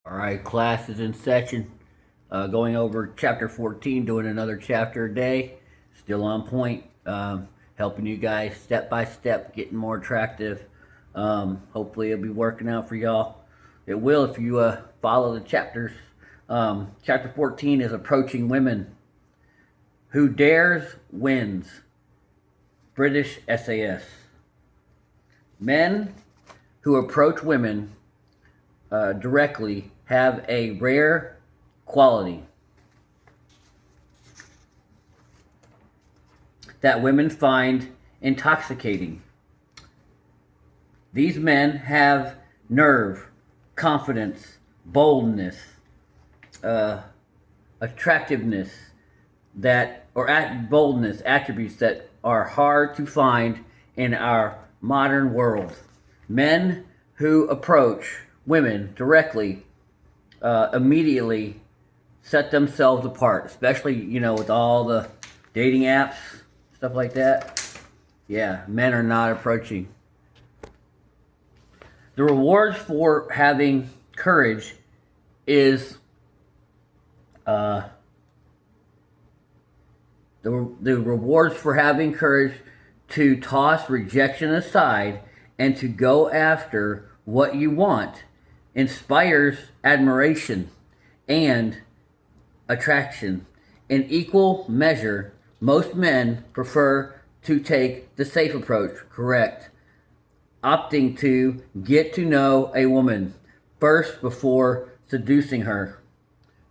All right, class is in session. Going over chapter 14, doing another chapter a day. Still on point. Helping you guys step by step, getting more attractive. Hopefully, it'll be working out for y'all. It will if you follow the chapters. Chapter 14 is approaching women. Who dares wins. British SAS. Men who approach women directly have a rare quality that women find intoxicating. These men have nerve, confidence, boldness, attractiveness, boldness, attributes that are hard to find in our modern world. Men who approach women directly immediately set themselves apart, especially, with all the dating apps, stuff like that. Yeah, men are not approaching. The rewards for having courage is the rewards for having courage to toss rejection aside and to go after what you want inspires admiration and attraction. In equal measure, most men prefer to take the safe approach, correct, opting to get to know a woman first before seducing her,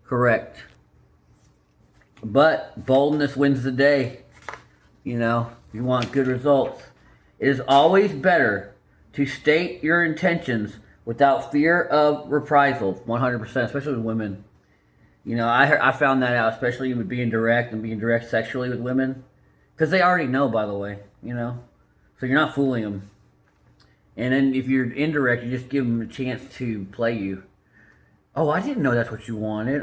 correct. But boldness wins the day. You want good results. It is always better to state your intentions without fear of reprisal, 100%, especially with women. I found that out, especially with being direct and being direct sexually with women, because they already know, by the way, so you're not fooling them. And then if you're indirect, you just give them a chance to play you. Oh, I didn't know that's what you wanted.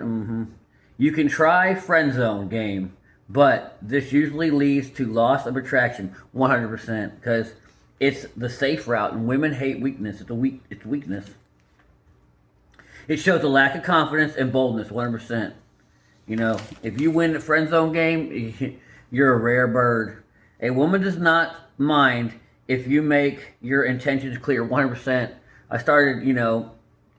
You can try friend zone game, but this usually leads to loss of attraction, 100%, because it's the safe route, and women hate weakness. It's weakness. It shows a lack of confidence and boldness, 100%. If you win the friend zone game, you're a rare bird. A woman does not mind if you make your intentions clear, 100%. I started,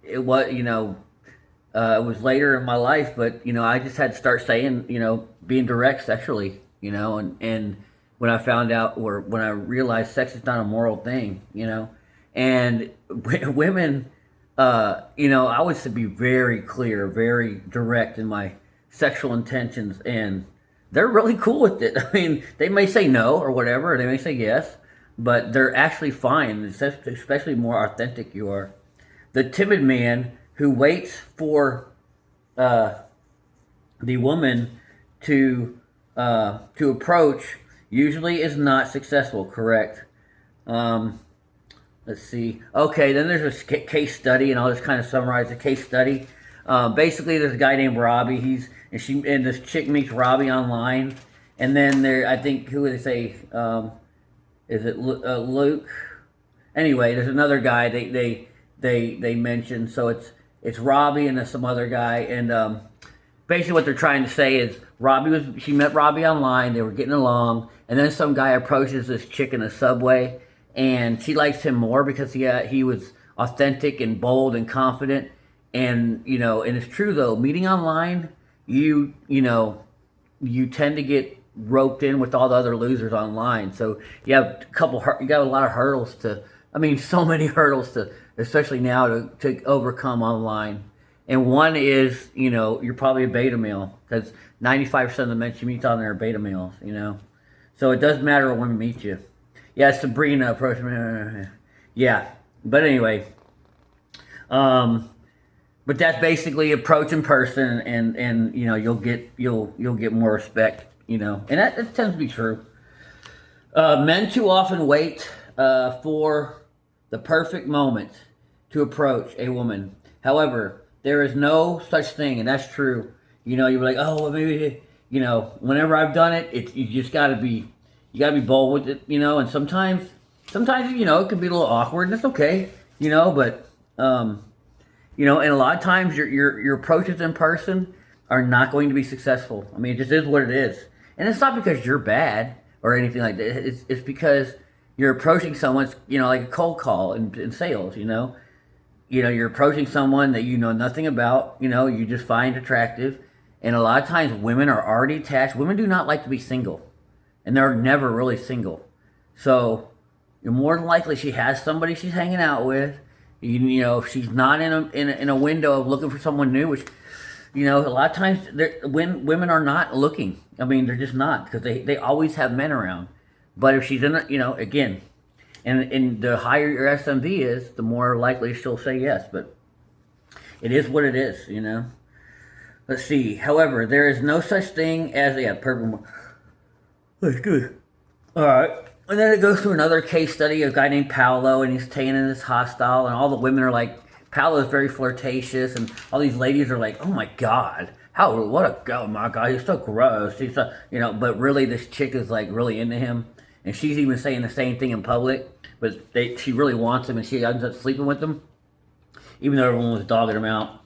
it was later in my life, but I just had to start saying, being direct sexually, and when I found out, or when I realized sex is not a moral thing, and women, I was to be very clear, very direct in my sexual intentions, and they're really cool with it. I mean, they may say no or whatever, or they may say yes, but they're actually fine, especially the more authentic you are. The timid man who waits for the woman to approach usually is not successful, correct? Let's see. Okay, then there's a case study, and I'll just kind of summarize the case study. Basically, there's a guy named Robbie. And this chick meets Robbie online, and then I think, who would they say? Is it Luke? Anyway, there's another guy they mentioned. So it's Robbie and some other guy, and basically what they're trying to say is she met Robbie online. They were getting along, and then some guy approaches this chick in a subway, and she likes him more because he was authentic and bold and confident, and and it's true though. Meeting online, you tend to get roped in with all the other losers online. So you got a lot of hurdles so many hurdles to, especially now, to overcome online. And one is, you're probably a beta male, because 95% of the men she meets on there are beta males, So it doesn't matter what women meet you. Yeah, Sabrina approached me. Yeah, but anyway, but that's basically approach in person, and you'll get more respect, and that tends to be true. Men too often wait for the perfect moment to approach a woman. However, there is no such thing, and that's true. You're like, oh, well, maybe, whenever I've done it, you just gotta be bold with it, and sometimes, it can be a little awkward, and that's okay, but And a lot of times your approaches in person are not going to be successful. I mean, it just is what it is, and it's not because you're bad or anything like that. It's because you're approaching someone, like a cold call in sales. You're approaching someone that you know nothing about. You just find attractive, and a lot of times women are already attached. Women do not like to be single, and they're never really single. So you're more than likely she has somebody she's hanging out with. If she's not in a window of looking for someone new, which a lot of times when women are not looking. I mean, they're just not because they always have men around. But if she's in again, and the higher your SMV is, the more likely she'll say yes. But it is what it is. Let's see. However, there is no such thing as perfect. That's good. All right. And then it goes through another case study of a guy named Paolo, and he's taken in this hostile, and all the women are like, Paolo is very flirtatious, and all these ladies are like, oh my God, oh my God, he's so gross. He's so, but really this chick is like really into him, and she's even saying the same thing in public, but she really wants him, and she ends up sleeping with him, even though everyone was dogging him out.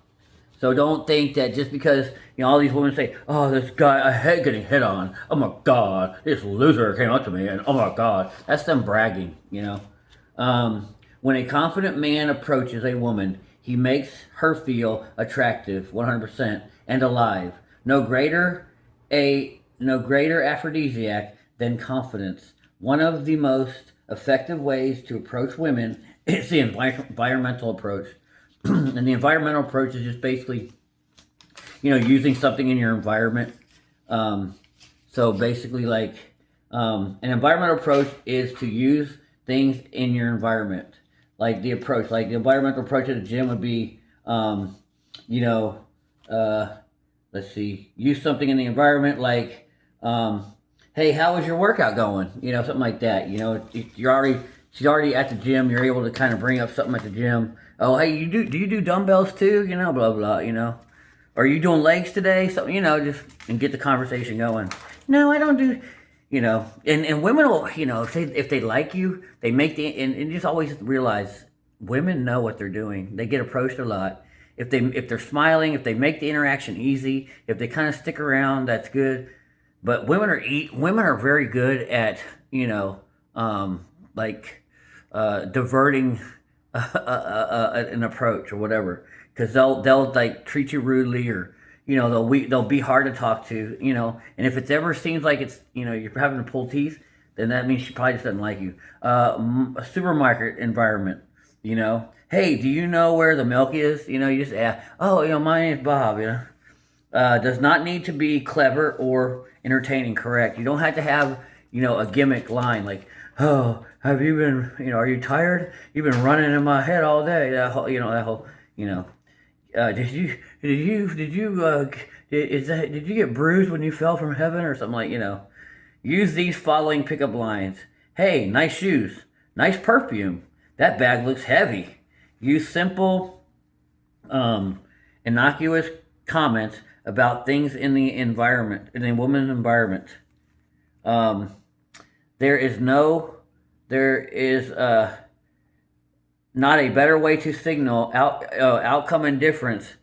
So don't think that just because, all these women say, oh, this guy, I hate getting hit on. Oh my God, this loser came up to me, and oh my God, that's them bragging, When a confident man approaches a woman, he makes her feel attractive, 100%, and alive. No greater aphrodisiac than confidence. One of the most effective ways to approach women is the environmental approach. And the environmental approach is just basically, using something in your environment. So basically, like, an environmental approach is to use things in your environment. Like the environmental approach at the gym would be, let's see, use something in the environment like, hey, how was your workout going? Something like that. She's already at the gym. You're able to kind of bring up something at the gym. Oh, hey, do you do dumbbells too? Blah, blah, Are you doing legs today? So, just, and get the conversation going. No, I don't do, and women will, if they like you, they make and just always realize women know what they're doing. They get approached a lot. If they're smiling, if they make the interaction easy, if they kind of stick around, that's good. But women are very good at, diverting an approach or whatever, because they'll like treat you rudely, or they'll be hard to talk to, and if it ever seems like it's you're having to pull teeth, then that means she probably just doesn't like you. A supermarket environment, hey, do you know where the milk is? You just ask, oh, my name's Bob. Does not need to be clever or entertaining. Correct. You don't have to have a gimmick line like, oh, have you been, are you tired? You've been running in my head all day. That whole, did you get bruised when you fell from heaven or something like, use these following pickup lines. Hey, nice shoes. Nice perfume. That bag looks heavy. Use simple, innocuous comments about things in the environment, in a woman's environment. There is not a better way to signal outcome indifference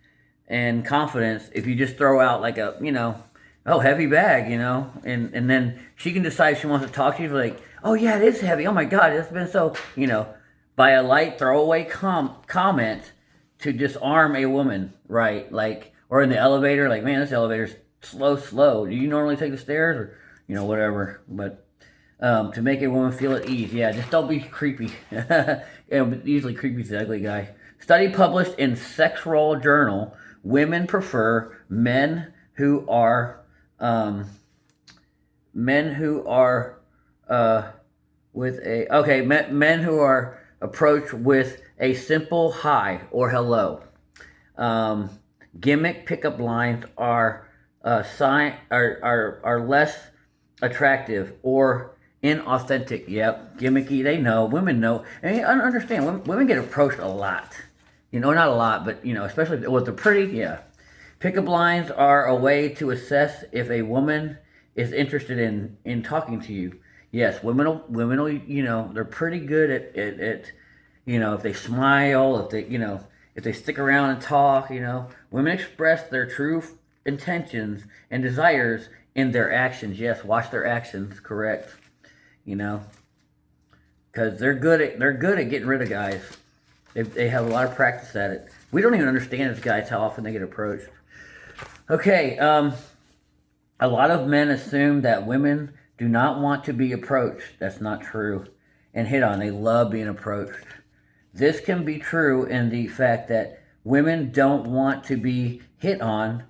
and confidence if you just throw out like a, heavy bag, and then she can decide if she wants to talk to you, like, oh yeah, it is heavy. Oh my God, it's been so, by a light throwaway comment to disarm a woman, right? Like, or in the elevator, like, man, this elevator's slow. Do you normally take the stairs, or, whatever, but... to make a woman feel at ease. Yeah, just don't be creepy. Usually creepy's the ugly guy. Study published in Sex Role Journal. Women prefer men who are men who are approached with a simple hi or hello. Gimmick pickup lines are less attractive or inauthentic. Yep, gimmicky. They know. Women know. And I understand. Women get approached a lot. Not a lot, but especially if they're pretty. Yeah. Pickup lines are a way to assess if a woman is interested in talking to you. Yes, women will. They're pretty good at if they smile, if they if they stick around and talk, women express their true intentions and desires in their actions. Yes, watch their actions, correct. Because they're good at getting rid of guys. They have a lot of practice at it. We don't even understand as guys how often they get approached. Okay, a lot of men assume that women do not want to be approached. That's not true. And hit on. They love being approached. This can be true in the fact that women don't want to be hit on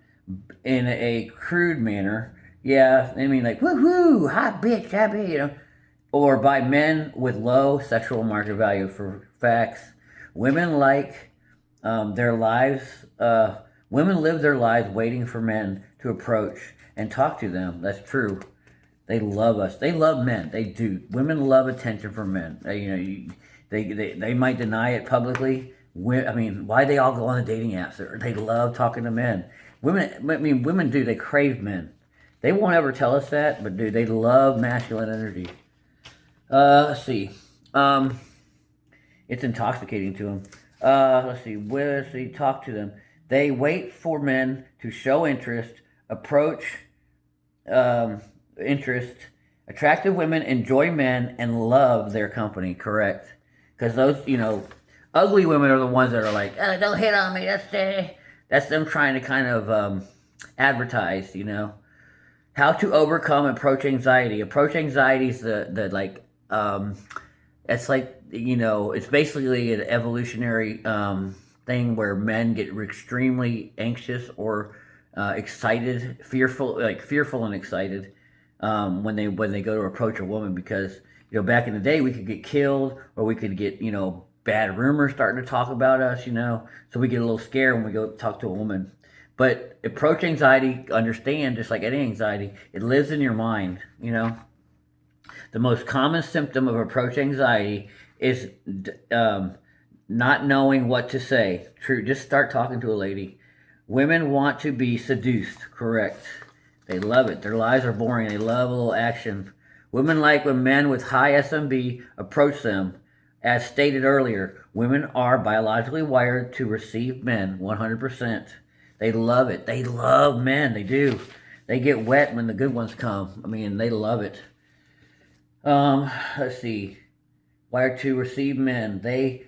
in a crude manner. Yeah, I mean like, woohoo, hot bitch, happy, or by men with low sexual market value. For facts, women like their lives. Women live their lives waiting for men to approach and talk to them. That's true. They love us. They love men. They do. Women love attention from men. They might deny it publicly. Why they all go on the dating apps? They love talking to men. Women do. They crave men. They won't ever tell us that, but dude, they love masculine energy. Let's see. It's intoxicating to them. Let's see. Talk to them. They wait for men to show interest, approach interest. Attractive women enjoy men and love their company. Correct. Because those, ugly women are the ones that are like, oh, don't hit on me. That's them trying to kind of advertise, How to overcome approach anxiety. Approach anxiety is it's like, it's basically an evolutionary thing where men get extremely anxious or excited, fearful and excited when they go to approach a woman, because back in the day we could get killed, or we could get bad rumors starting to talk about us, so we get a little scared when we go talk to a woman. But approach anxiety, understand, just like any anxiety, it lives in your mind. The most common symptom of approach anxiety is not knowing what to say. True, just start talking to a lady. Women want to be seduced, correct. They love it. Their lives are boring. They love a little action. Women like when men with high SMB approach them. As stated earlier, women are biologically wired to receive men 100%. They love it. They love men. They do. They get wet when the good ones come. They love it. Let's see. Wired to receive men. They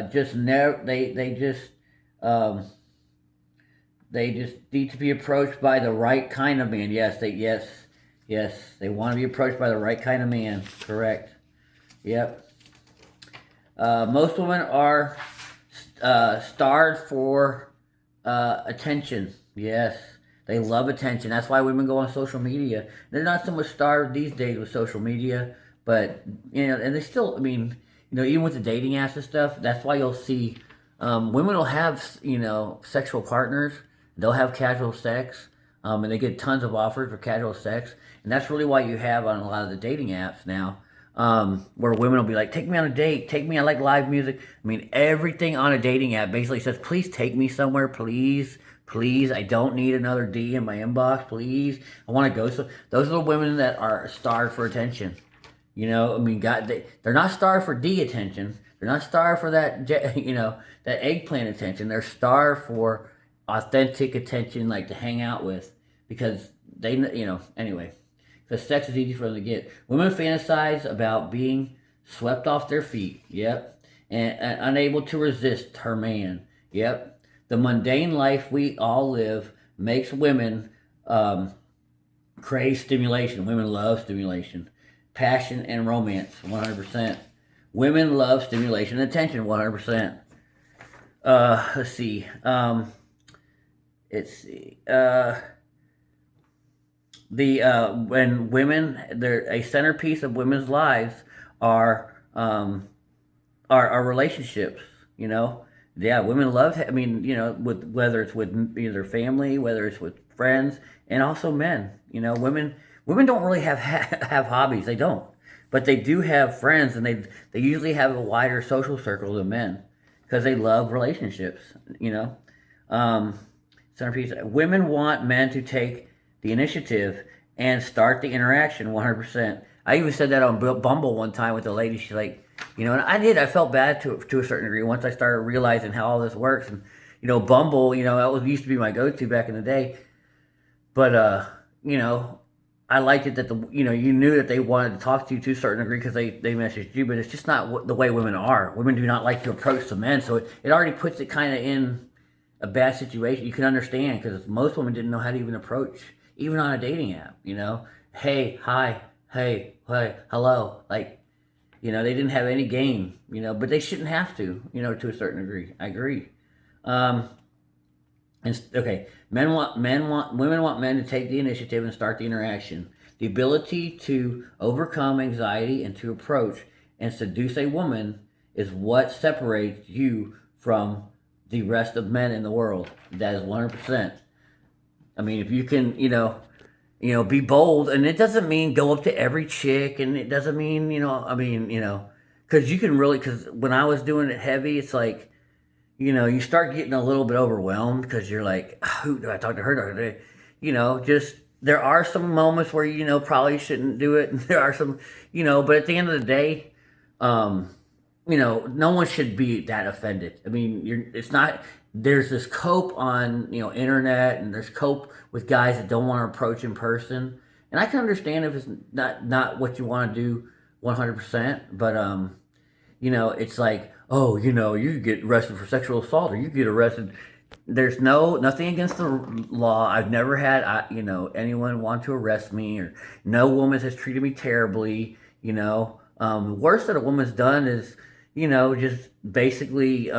just need to be approached by the right kind of man. Yes. They want to be approached by the right kind of man. Correct. Yep. Most women are starved for attention. Yes. They love attention. That's why women go on social media. They're not so much starved these days with social media, but, and they still, even with the dating apps and stuff, that's why you'll see women will have, sexual partners. They'll have casual sex, and they get tons of offers for casual sex. And that's really why you have on a lot of the dating apps now, where women will be like, take me on a date, I like live music. Everything on a dating app basically says, please take me somewhere, please, I don't need another D in my inbox, please, I want to go. So those are the women that are starved for attention. They're not starved for D attention. They're not starved for that, that eggplant attention. They're starved for authentic attention, like to hang out with, because they, anyway. Because sex is easy for them to get. Women fantasize about being swept off their feet. Yep. And unable to resist her man. Yep. The mundane life we all live makes women crave stimulation. Women love stimulation. Passion and romance, 100%. Women love stimulation and attention, 100%. Let's see. When women, they're a centerpiece of women's lives are relationships. Yeah, women love. With whether it's with either family, whether it's with friends, and also men. Women don't really have hobbies. They don't, but they do have friends, and they usually have a wider social circle than men because they love relationships. Centerpiece. Women want men to take the initiative and start the interaction 100%. I even said that on Bumble one time with a lady. She's like, and I felt bad to a certain degree once I started realizing how all this works. And Bumble, that was used to be my go-to back in the day. But I liked it that you knew that they wanted to talk to you to a certain degree because they messaged you. But it's just not the way women are. Women do not like to approach the men, so it already puts it kind of in a bad situation. You can understand because most women didn't know how to even approach, even on a dating app. Hey, hi, hey, hello, like, they didn't have any game, but they shouldn't have to a certain degree. I agree. And okay, women want men to take the initiative and start the interaction. The ability to overcome anxiety and to approach and seduce a woman is what separates you from the rest of men in the world. That is 100%. I mean, if you can, be bold, and it doesn't mean go up to every chick, and it doesn't mean, because you can really, because when I was doing it heavy, it's like, you start getting a little bit overwhelmed because you're like, who do I talk to her? Just, there are some moments where, probably shouldn't do it. And there are some, but at the end of the day, no one should be that offended. I mean, it's not, there's this cope on, internet, and there's cope with guys that don't want to approach in person. And I can understand if it's not what you want to do 100%, but, it's like, oh, you get arrested for sexual assault, or you get arrested. There's nothing against the law. I've never had, anyone want to arrest me, or no woman has treated me terribly. Worst that a woman's done is, just basically,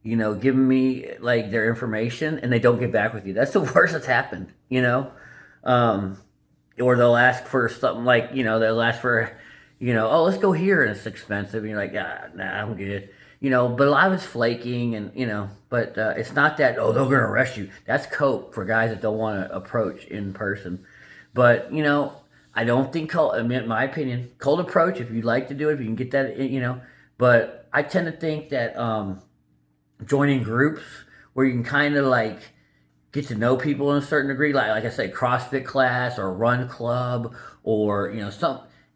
giving me like their information and they don't get back with you. That's the worst that's happened, or they'll ask for something like, they'll ask for, oh, let's go here and it's expensive. And you're like, nah, I'm good. But a lot of it's flaking and, but it's not that, oh, they're going to arrest you. That's cope for guys that don't want to approach in person. But, I don't think in my opinion, cold approach, if you'd like to do it, if you can get that, but I tend to think that joining groups where you can kind of like get to know people in a certain degree, like I said, CrossFit class or run club or,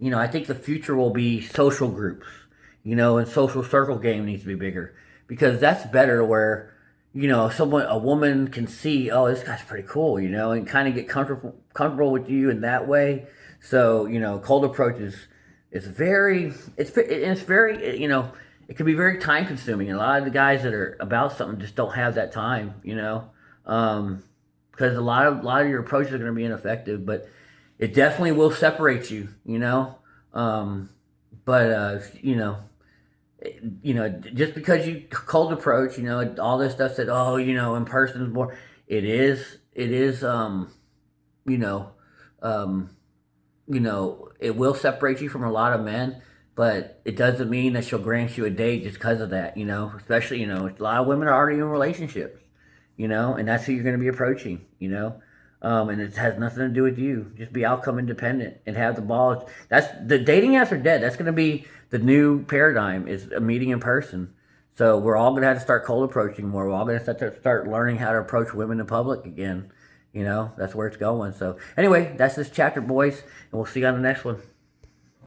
I think the future will be social groups, and social circle game needs to be bigger because that's better where, a woman can see, oh, this guy's pretty cool, and kind of get comfortable with you in that way. So, cold approach is very, it's very, it can be very time consuming. And a lot of the guys that are about something just don't have that time, because a lot of your approaches are going to be ineffective, but it definitely will separate you, just because you cold approach, all this stuff said, oh, in person is more, it is, it will separate you from a lot of men, but it doesn't mean that she'll grant you a date just because of that, especially, a lot of women are already in relationships, and that's who you're going to be approaching, and it has nothing to do with you. Just be outcome independent and have the balls. That's the dating apps are dead. That's going to be the new paradigm, is a meeting in person. So we're all going to have to start cold approaching more. We're all going to have to start learning how to approach women in public again. That's where it's going. So anyway, that's this chapter, boys, and we'll see you on the next one.